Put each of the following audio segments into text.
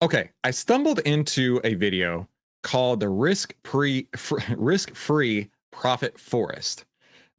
Okay, I stumbled into a video called the risk-free profit forest.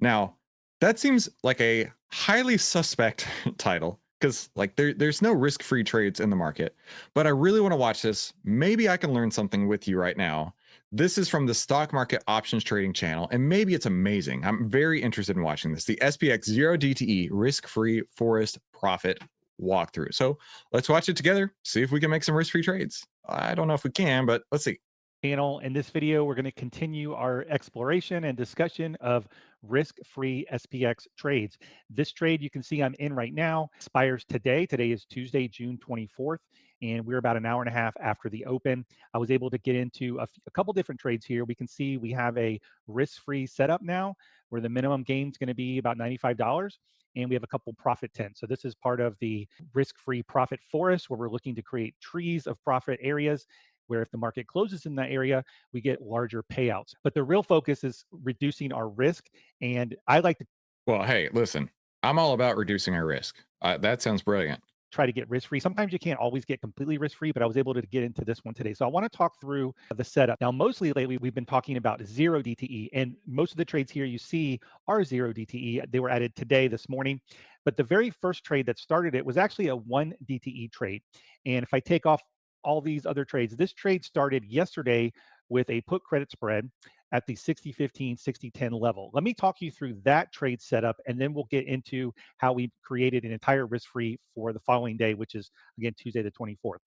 Now, that seems like a highly suspect title because like there's no risk-free trades in the market. But I really want to watch this. Maybe I can learn something with you right now. This is from the stock market options trading channel, and maybe it's amazing. I'm very interested in watching this. The SPX 0 DTE risk-free forest profit walkthrough. So let's watch it together, see if we can make some risk-free trades. I don't know if we can, but let's see. Channel. In this video, we're going to continue our exploration and discussion of risk-free SPX trades. This trade you can see I'm in right now expires today. Today is Tuesday, June 24th, and we're about an hour and a half after the open. I was able to get into a couple different trades here. We can see we have a risk-free setup now where the minimum gain is going to be about $95. And we have a couple profit tents. So this is part of the risk-free profit forest where we're looking to create trees of profit areas where if the market closes in that area, we get larger payouts. But the real focus is reducing our risk. And I like to Well, hey, listen, I'm all about reducing our risk. That sounds brilliant. try to get risk free. Sometimes you can't always get completely risk free, but I was able to get into this one today. So I want to talk through the setup. Now, mostly lately, we've been talking about zero DTE, and most of the trades here you see are zero DTE. They were added today, this morning. But the very first trade that started it was actually a one DTE trade. And if I take off all these other trades, this trade started yesterday with a put credit spread at the 60-15, 60-10 level. Let me talk you through that trade setup, and then we'll get into how we created an entire risk-free for the following day, which is, again, Tuesday the 24th.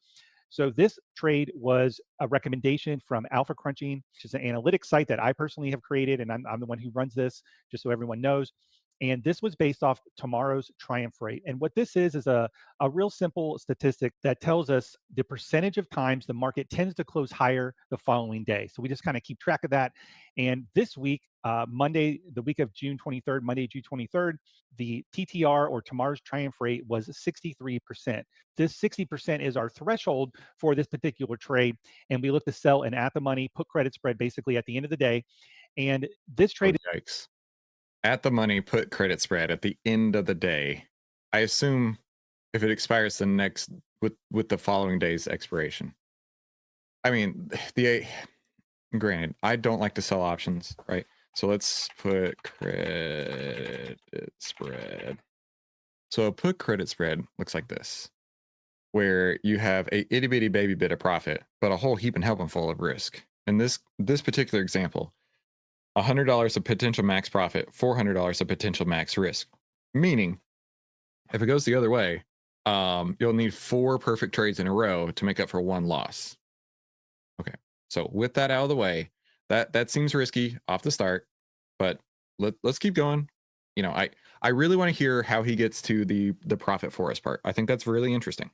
So this trade was a recommendation from Alpha Crunching, which is an analytics site that I personally have created, and I'm the one who runs this, just so everyone knows. And this was based off tomorrow's triumph rate. And what this is a real simple statistic that tells us the percentage of times the market tends to close higher the following day. So we just kind of keep track of that. And this week, Monday, the week of June 23rd, Monday, June 23rd, the TTR or tomorrow's triumph rate was 63%. This 60% is our threshold for this particular trade. And we look to sell an at the money put credit spread basically at the end of the day. And this Oh, trade yikes. At the money, put credit spread at the end of the day. I assume if it expires the next with the following day's expiration. I mean, the granted, I don't like to sell options, right? So let's put credit spread. So a put credit spread looks like this, where you have a itty bitty baby bit of profit, but a whole heap and helping full of risk. In this particular example, $100 of potential max profit, $400 of potential max risk. Meaning, if it goes the other way, you'll need 4 perfect trades in a row to make up for 1 loss. Okay, so with that out of the way, that seems risky off the start, but let's keep going. You know, I really want to hear how he gets to the profit forest part. I think that's really interesting.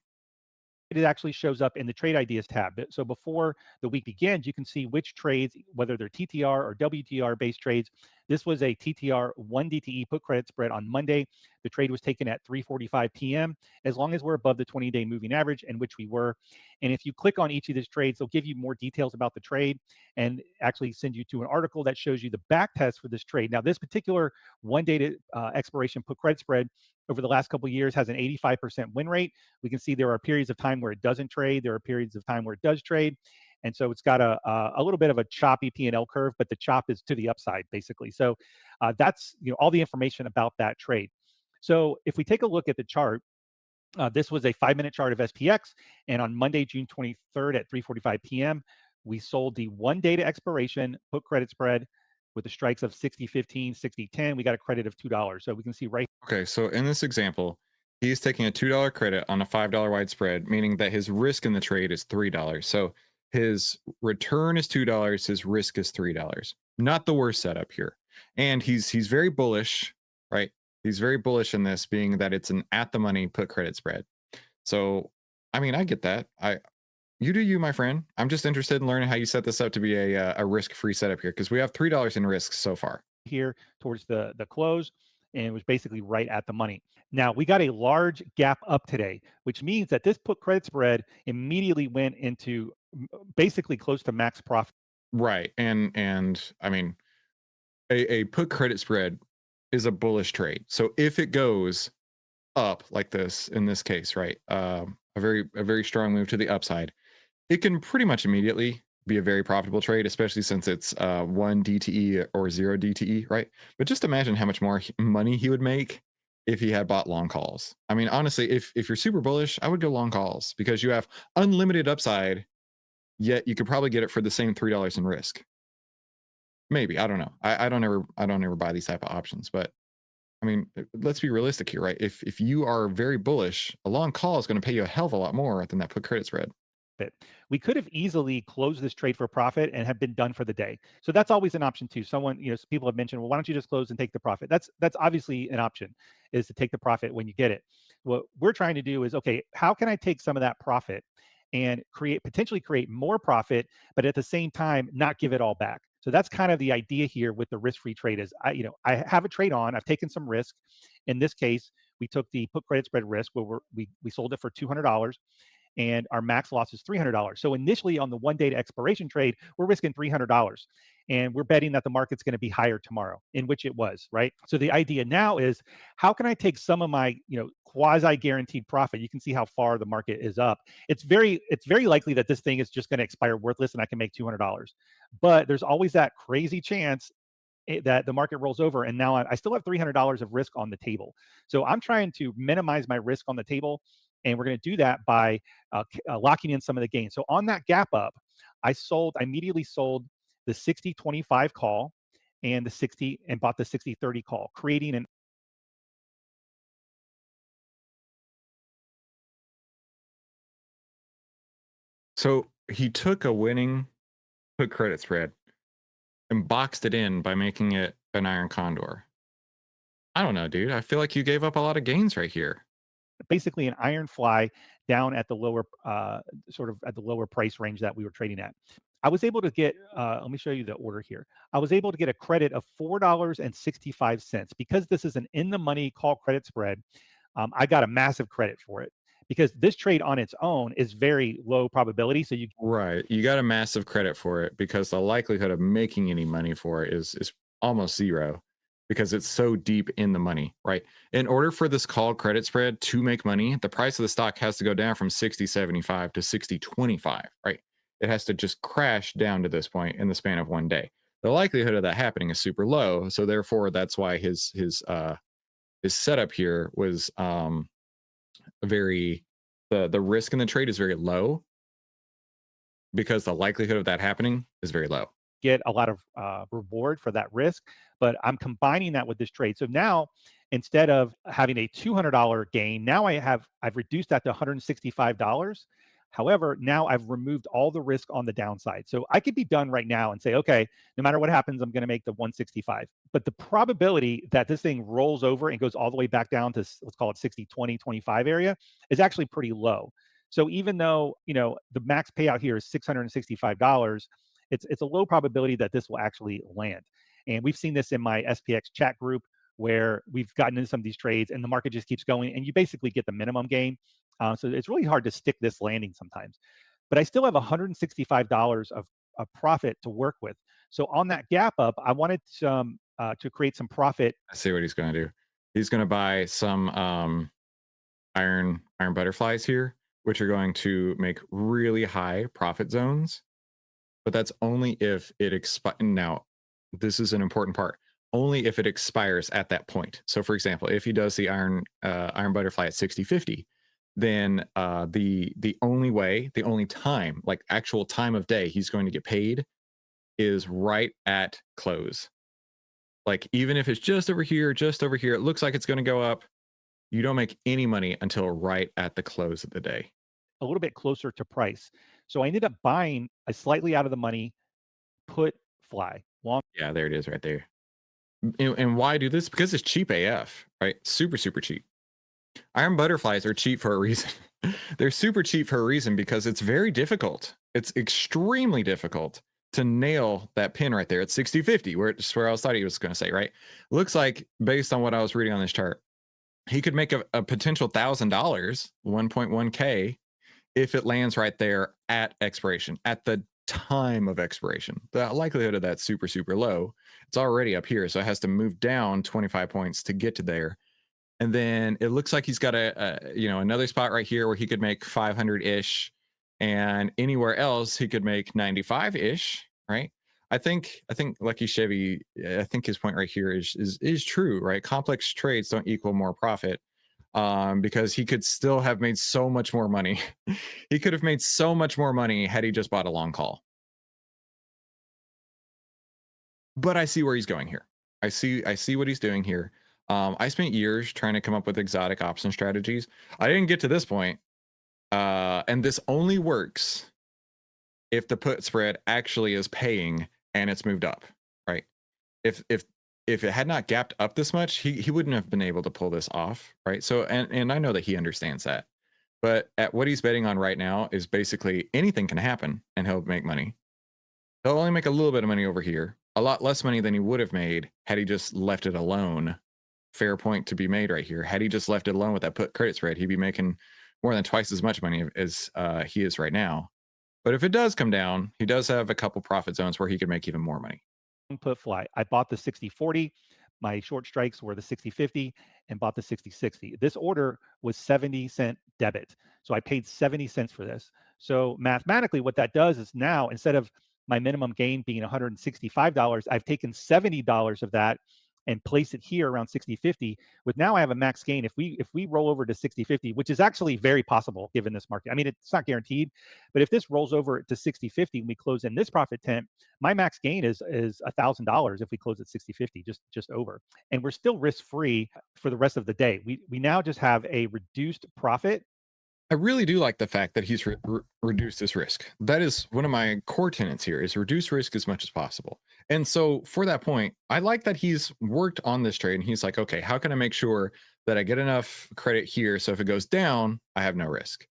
it actually shows up in the trade ideas tab. So before the week begins, you can see which trades, whether they're TTR or WTR based trades. This was a TTR 1 DTE put credit spread on Monday. The trade was taken at 3:45 p.m. as long as we're above the 20-day moving average, and which we were. And if you click on each of these trades, they'll give you more details about the trade and actually send you to an article that shows you the back test for this trade. Now, this particular 1 day to expiration put credit spread over the last couple of years has an 85% win rate. We can see there are periods of time where it doesn't trade. There are periods of time where it does trade. And so it's got a little bit of a choppy P&L curve, but the chop is to the upside, basically. So that's all the information about that trade. So if we take a look at the chart, this was a 5-minute chart of SPX. And on Monday, June 23rd at 3:45 p.m., we sold the 1 day to expiration put credit spread with the strikes of 60-15, 60-10. We got a credit of $2. So we can see right. Okay, so in this example, he's taking a $2 credit on a $5 wide spread, meaning that his risk in the trade is $3. So his return is $2, his risk is $3. Not the worst setup here. And he's very bullish, right? He's very bullish in this, being that it's an at the money put credit spread. So I mean, I get that. You do you, my friend. I'm just interested in learning how you set this up to be a risk-free setup here, because we have $3 in risks so far. Here towards the close, and it was basically right at the money. Now we got a large gap up today, which means that this put credit spread immediately went into basically close to max profit. Right. And I mean, a put credit spread is a bullish trade. So if it goes up like this in this case, right? A very strong move to the upside. it can pretty much immediately be a very profitable trade, especially since it's 1 DTE or 0 DTE, right? But just imagine how much more money he would make if he had bought long calls. I mean, honestly, if you're super bullish, I would go long calls because you have unlimited upside, yet you could probably get it for the same $3 in risk. Maybe, I don't know. I don't ever buy these type of options, but I mean, let's be realistic here, right? If you are very bullish, a long call is going to pay you a hell of a lot more than that put credit spread. It. We could have easily closed this trade for profit and have been done for the day. So that's always an option too. Someone, people have mentioned, well, why don't you just close and take the profit? That's obviously an option, is to take the profit when you get it. What we're trying to do is, okay, how can I take some of that profit and potentially create more profit, but at the same time not give it all back? So that's kind of the idea here with the risk-free trade. Is I have a trade on, I've taken some risk. In this case, we took the put credit spread risk where we sold it for $200, and our max loss is $300. So initially on the 1 day to expiration trade, we're risking $300, and we're betting that the market's going to be higher tomorrow, in which it was, right? So the idea now is, how can I take some of my, quasi guaranteed profit? You can see how far the market is up. It's very likely that this thing is just going to expire worthless and I can make $200. But there's always that crazy chance that the market rolls over, and now I still have $300 of risk on the table. So I'm trying to minimize my risk on the table, and we're going to do that by locking in some of the gains. So on that gap up, I immediately sold the 60-25 call and bought the 60-30 call, creating an So he took a winning put credit spread and boxed it in by making it an iron condor. I don't know, dude. I feel like you gave up a lot of gains right here. basically an iron fly down at the lower sort of at the lower price range that we were trading at. I was able to get, let me show you the order here. I was able to get a credit of $4.65 because this is an in the money call credit spread. I got a massive credit for it because this trade on its own is very low probability. So you Right. You got a massive credit for it because the likelihood of making any money for it is almost zero because it's so deep in the money, right? In order for this call credit spread to make money, the price of the stock has to go down from 60.75 to 60.25, right? It has to just crash down to this point in the span of 1 day. The likelihood of that happening is super low, so therefore that's why his setup here was very the risk in the trade is very low because the likelihood of that happening is very low. get a lot of reward for that risk, but I'm combining that with this trade. So now, instead of having a $200 gain, now I've reduced that to $165. However, now I've removed all the risk on the downside. So I could be done right now and say, okay, no matter what happens, I'm going to make the 165. But the probability that this thing rolls over and goes all the way back down to, let's call it 60, 20, 25 area, is actually pretty low. So even though, the max payout here is $665, it's a low probability that this will actually land. And we've seen this in my SPX chat group, where we've gotten into some of these trades and the market just keeps going and you basically get the minimum gain. So it's really hard to stick this landing sometimes. But I still have $165 of profit to work with. So on that gap up, I wanted to create some profit. I see what he's going to do. He's going to buy some iron butterflies here, which are going to make really high profit zones. But that's only if it expires. Now, this is an important part. Only if it expires at that point. So, for example, if he does the iron butterfly at 60.50, then the only way, the only time, like actual time of day, he's going to get paid is right at close. Like even if it's just over here, it looks like it's going to go up. You don't make any money until right at the close of the day. A little bit closer to price. So I ended up buying a slightly out of the money put fly long. Yeah, there it is right there. And why do this? Because it's cheap AF, right? Super, super cheap. Iron butterflies are cheap for a reason. They're super cheap for a reason because it's very difficult. It's extremely difficult to nail that pin right there at 60.50, where I thought he was going to say, right? Looks like, based on what I was reading on this chart, he could make a potential $1,000, 1.1K, if it lands right there at expiration, at the time of expiration. The likelihood of that's super, super low. It's already up here, so it has to move down 25 points to get to there. And then it looks like he's got another spot right here where he could make 500-ish. and anywhere else he could make 95-ish, right? I think Lucky Chevy, I think his point right here is true, right? Complex trades don't equal more profit, because he could still have made so much more money. He could have made so much more money had he just bought a long call. But I see where he's going here. I see what he's doing here. I spent years trying to come up with exotic option strategies. I didn't get to this point, and this only works if the put spread actually is paying and it's moved up, right? If it had not gapped up this much, he wouldn't have been able to pull this off, right? So and I know that he understands that, but at what he's betting on right now is basically anything can happen and he'll make money. He'll only make a little bit of money over here, a lot less money than he would have made had he just left it alone. Fair point to be made right here. Had he just left it alone with that put credit spread, he'd be making more than twice as much money as he is right now. But if it does come down, he does have a couple profit zones where he could make even more money. Put fly. I bought the 60-40. My short strikes were the 60-50 and bought the 60-60. This order was 70-cent debit. So I paid 70 cents for this. So mathematically, what that does is now instead of my minimum gain being $165, I've taken $70 of that and placed it here around 60-50. With now I have a max gain. If we roll over to 60-50, which is actually very possible given this market. I mean, it's not guaranteed, but if this rolls over to 60-50 and we close in this profit tent, my max gain is $1,000 if we close at 60-50, just over, and we're still risk free for the rest of the day. We now just have a reduced profit. I really do like the fact that he's reduced his risk. That is one of my core tenets here: is reduce risk as much as possible. And so, for that point, I like that he's worked on this trade and he's like, okay, how can I make sure that I get enough credit here so if it goes down, I have no risk?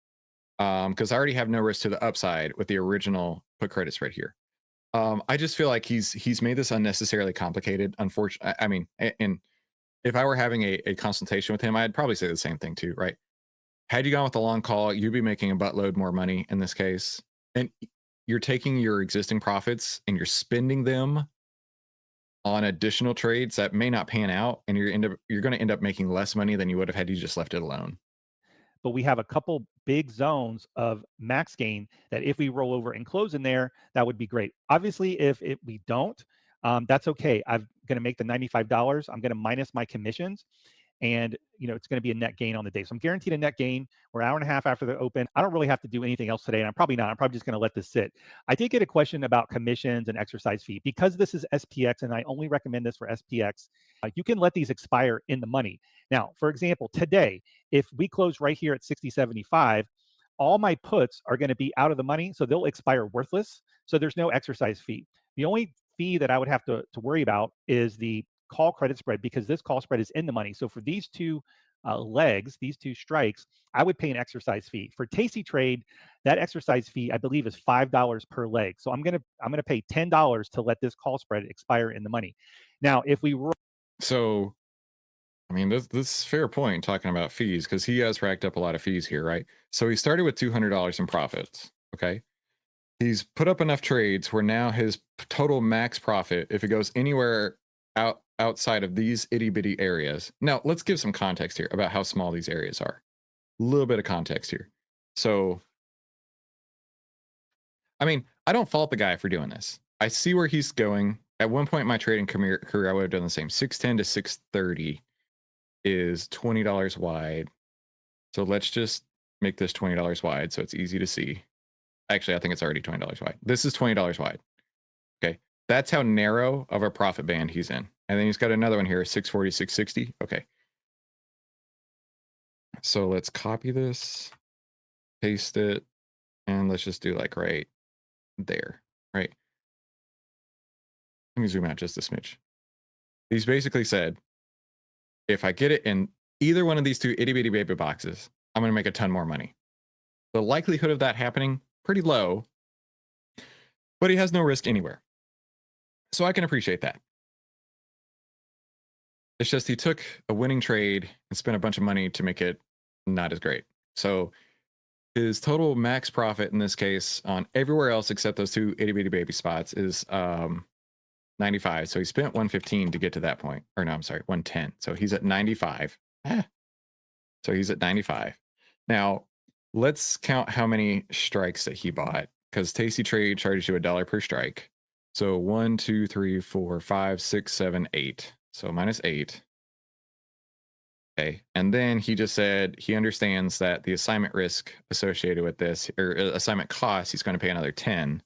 Because I already have no risk to the upside with the original put credit spread here. I just feel like he's made this unnecessarily complicated. Unfortunately, I mean, and if I were having a consultation with him, I'd probably say the same thing too, right? Had you gone with the long call, you'd be making a buttload more money in this case. And you're taking your existing profits and you're spending them on additional trades that may not pan out, and you're going to end up making less money than you would have had you just left it alone. But we have a couple big zones of max gain that if we roll over and close in there, that would be great. Obviously, if we don't, that's okay. I'm going to make the $95. I'm going to minus my commissions, and it's going to be a net gain on the day. So I'm guaranteed a net gain. We're an hour and a half after the open. I don't really have to do anything else today, and I'm probably not. I'm probably just going to let this sit. I did get a question about commissions and exercise fee. Because this is SPX, and I only recommend this for SPX, you can let these expire in the money. Now, for example, today, if we close right here at 60.75, all my puts are going to be out of the money, so they'll expire worthless. So there's no exercise fee. The only fee that I would have to worry about is the call credit spread, because this call spread is in the money. So for these two legs, these two strikes, I would pay an exercise fee. For Tasty Trade, that exercise fee I believe is $5 per leg. So I'm gonna pay $10 to let this call spread expire in the money. Now, if we So, I mean, this is fair point talking about fees because he has racked up a lot of fees here, right? So he started with $200 in profits. Okay. He's put up enough trades where now his total max profit, if it goes anywhere outside of these itty bitty areas. Now, let's give some context here about how small these areas are. A little bit of context here. So, I mean, I don't fault the guy for doing this. I see where he's going. At one point in my trading career, I would have done the same. 610 to 630 is $20 wide. So let's just make this $20 wide so it's easy to see. Actually, I think it's already $20 wide. This is $20 wide. Okay. That's how narrow of a profit band he's in. And then he's got another one here, 640, 660. Okay. So let's copy this, paste it, and let's just do like right there, right? Let me zoom out just a smidge. He's basically said, if I get it in either one of these two itty bitty baby boxes, I'm going to make a ton more money. The likelihood of that happening, pretty low, but he has no risk anywhere. So I can appreciate that. It's just he took a winning trade and spent a bunch of money to make it not as great. So his total max profit in this case on everywhere else except those two itty bitty baby spots is 95. So he spent 115 to get to that point. Or no, I'm sorry, 110. So he's at 95. So he's at 95. Now, let's count how many strikes that he bought, because Tasty Trade charges you $1 per strike. So 1, 2, 3, 4, 5, 6, 7, 8. So -8. Okay. And then he just said he understands that the assignment risk associated with this, or assignment cost, he's going to pay another 10.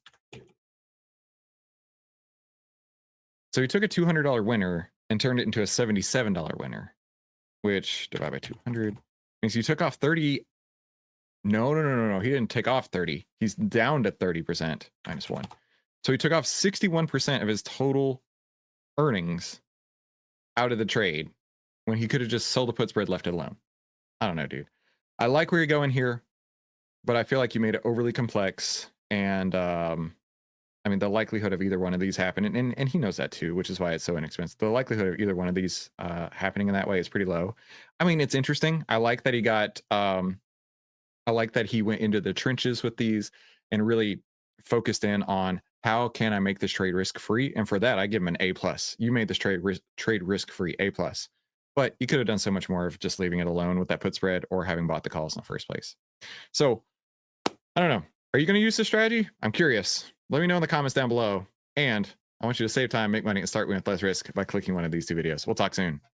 So he took a $200 winner and turned it into a $77 winner, which divided by 200 means you took off 30. No. He didn't take off 30. He's down to 30% -1. So he took off 61% of his total earnings out of the trade when he could have just sold the put spread, left it alone. I don't know, dude. I like where you're going here, but I feel like you made it overly complex. And I mean, the likelihood of either one of these happening, and he knows that too, which is why it's so inexpensive. The likelihood of either one of these happening in that way is pretty low. I mean, it's interesting. I like that he got, I like that he went into the trenches with these and really focused in on how can I make this trade risk free. And for that, I give him an A+. You made this trade risk free, A+. But you could have done so much more of just leaving it alone with that put spread or having bought the calls in the first place. So I don't know. Are you going to use this strategy? I'm curious. Let me know in the comments down below. And I want you to save time, make money, and start with less risk by clicking one of these two videos. We'll talk soon.